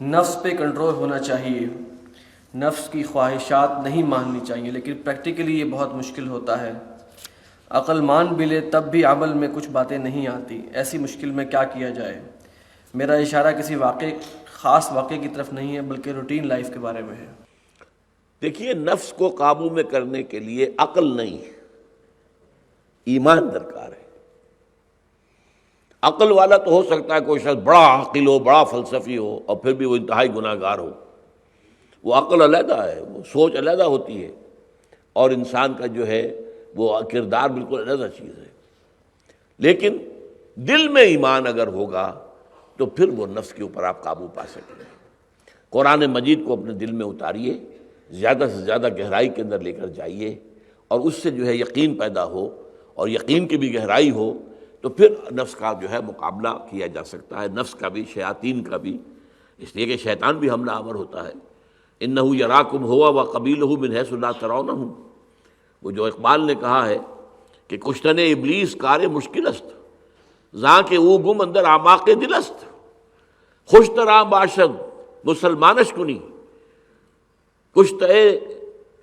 نفس پہ کنٹرول ہونا چاہیے، نفس کی خواہشات نہیں ماننی چاہیے، لیکن پریکٹیکلی یہ بہت مشکل ہوتا ہے۔ عقل مان بھی لے تب بھی عمل میں کچھ باتیں نہیں آتی، ایسی مشکل میں کیا کیا جائے؟ میرا اشارہ کسی خاص واقعے کی طرف نہیں ہے بلکہ روٹین لائف کے بارے میں ہے۔ دیکھیے، نفس کو قابو میں کرنے کے لیے عقل نہیں، ایمان درکار ہے۔ عقل والا تو ہو سکتا ہے کوئی شخص بڑا عاقل ہو، بڑا فلسفی ہو، اور پھر بھی وہ انتہائی گناہ گار ہو۔ وہ عقل علیحدہ ہے، وہ سوچ علیحدہ ہوتی ہے، اور انسان کا جو ہے وہ کردار بالکل علیحدہ چیز ہے۔ لیکن دل میں ایمان اگر ہوگا تو پھر وہ نفس کے اوپر آپ قابو پا سکیں گے۔ قرآن مجید کو اپنے دل میں اتاریے، زیادہ سے زیادہ گہرائی کے اندر لے کر جائیے، اور اس سے جو ہے یقین پیدا ہو، اور یقین کی بھی گہرائی ہو تو پھر نفس کا جو ہے مقابلہ کیا جا سکتا ہے، نفس کا بھی، شیاطین کا بھی، اس لیے کہ شیطان بھی حملہ آور ہوتا ہے۔ اِنَّهُ يَرَاكُمْ هُوَ وَقَبِيلُهُ مِنْ حَيْثُ لَا تَرَوْنَهُمْ، وہ جو اقبال نے کہا ہے کہ کشتن ابلیس کار مشکل است، زاں کے او گم اندر اعماق دل است، خوش تراں باشد مسلمانش کنی، کشتہ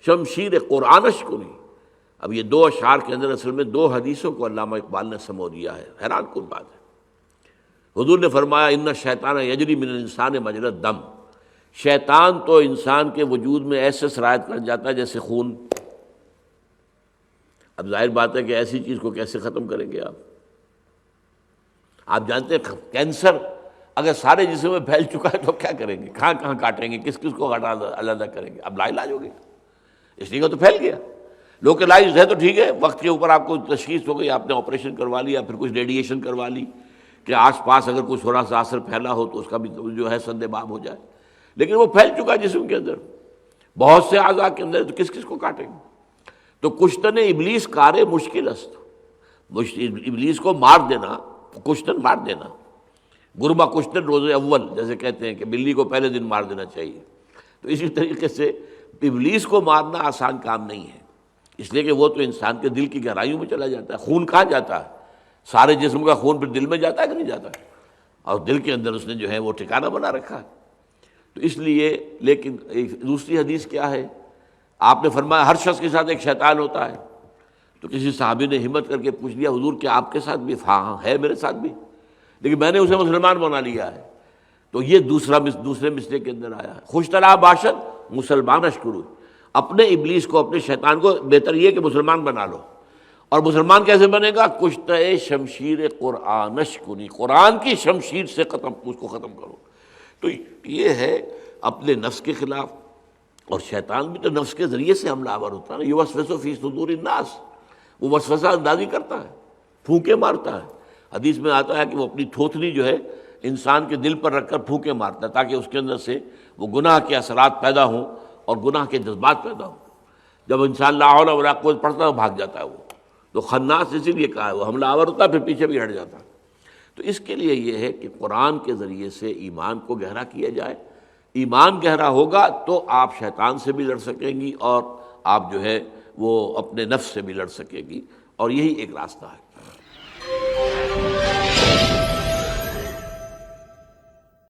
شمشیر قرآنش کنی۔ اب یہ دو اشعار کے اندر اصل میں دو حدیثوں کو علامہ اقبال نے سمو دیا ہے، حیران کن بات ہے۔ حضور نے فرمایا ان الشیطان یجری من الانسان مجری الدم، شیطان تو انسان کے وجود میں ایسے سرایت کر جاتا ہے جیسے خون۔ اب ظاہر بات ہے کہ ایسی چیز کو کیسے ختم کریں گے آپ جانتے ہیں کینسر اگر سارے جسم میں پھیل چکا ہے تو کیا کریں گے؟ کہاں کہاں کاٹیں گے؟ کس کس کو علیحدہ کریں گے؟ اب لا علاج ہو گیا، اس لیے کہ تو پھیل گیا۔ لوکلائزڈ ہے تو ٹھیک ہے، وقت کے اوپر آپ کو تشخیص ہو گئی، آپ نے آپریشن کروا لیا، پھر کچھ ریڈیشن کروا لی کہ آس پاس اگر کچھ تھوڑا سا اثر پھیلا ہو تو اس کا بھی جو ہے سد باب ہو جائے، لیکن وہ پھیل چکا جسم کے اندر بہت سے اعضاء کے اندر، تو کس کس کو کاٹیں گے؟ تو کشتن ابلیس کار مشکل است، ابلیس کو مار دینا، کشتن مار دینا، گربہ کشتن روز اول جیسے کہتے ہیں کہ بلی کو پہلے دن مار دینا چاہیے، تو اسی طریقے سے ابلیس کو مارنا آسان کام نہیں ہے، اس لیے کہ وہ تو انسان کے دل کی گہرائیوں میں چلا جاتا ہے۔ خون کہاں جاتا ہے؟ سارے جسم کا خون پھر دل میں جاتا ہے کہ نہیں جاتا ہے؟ اور دل کے اندر اس نے جو ہے وہ ٹھکانہ بنا رکھا ہے۔ تو اس لیے، لیکن ایک دوسری حدیث کیا ہے؟ آپ نے فرمایا ہر شخص کے ساتھ ایک شیطان ہوتا ہے۔ تو کسی صحابی نے ہمت کر کے پوچھ لیا حضور کیا آپ کے ساتھ بھی؟ ہاں ہے میرے ساتھ بھی، لیکن میں نے اسے مسلمان بنا لیا ہے۔ تو یہ دوسرے مسئلے کے اندر آیا ہے، خوش طرح باشد مسلمان اشکرو، اپنے ابلیس کو، اپنے شیطان کو بہتر یہ کہ مسلمان بنا لو۔ اور مسلمان کیسے بنے گا؟ کشتہ شمشیر قرآنش کنی، قرآن کی شمشیر سے اس کو ختم کرو۔ تو یہ ہے اپنے نفس کے خلاف، اور شیطان بھی تو نفس کے ذریعے سے حملہ آور ہوتا ہے۔ یوسوس فی صدور الناس، وہ وسوسہ اندازی کرتا ہے، پھونکے مارتا ہے۔ حدیث میں آتا ہے کہ وہ اپنی تھوتنی جو ہے انسان کے دل پر رکھ کر پھونکے مارتا ہے تاکہ اس کے اندر سے وہ گناہ کے اثرات پیدا ہوں اور گناہ کے جذبات پیدا ہوں۔ جب انسان لا حول ولا قوت پڑھتا ہے بھاگ جاتا ہے وہ، تو خناس اسی لیے کہا ہے، وہ حملہ آور ہوتا ہے پھر پیچھے بھی ہٹ جاتا ہے۔ تو اس کے لیے یہ ہے کہ قرآن کے ذریعے سے ایمان کو گہرا کیا جائے۔ ایمان گہرا ہوگا تو آپ شیطان سے بھی لڑ سکیں گی، اور آپ جو ہے وہ اپنے نفس سے بھی لڑ سکیں گی، اور یہی ایک راستہ ہے۔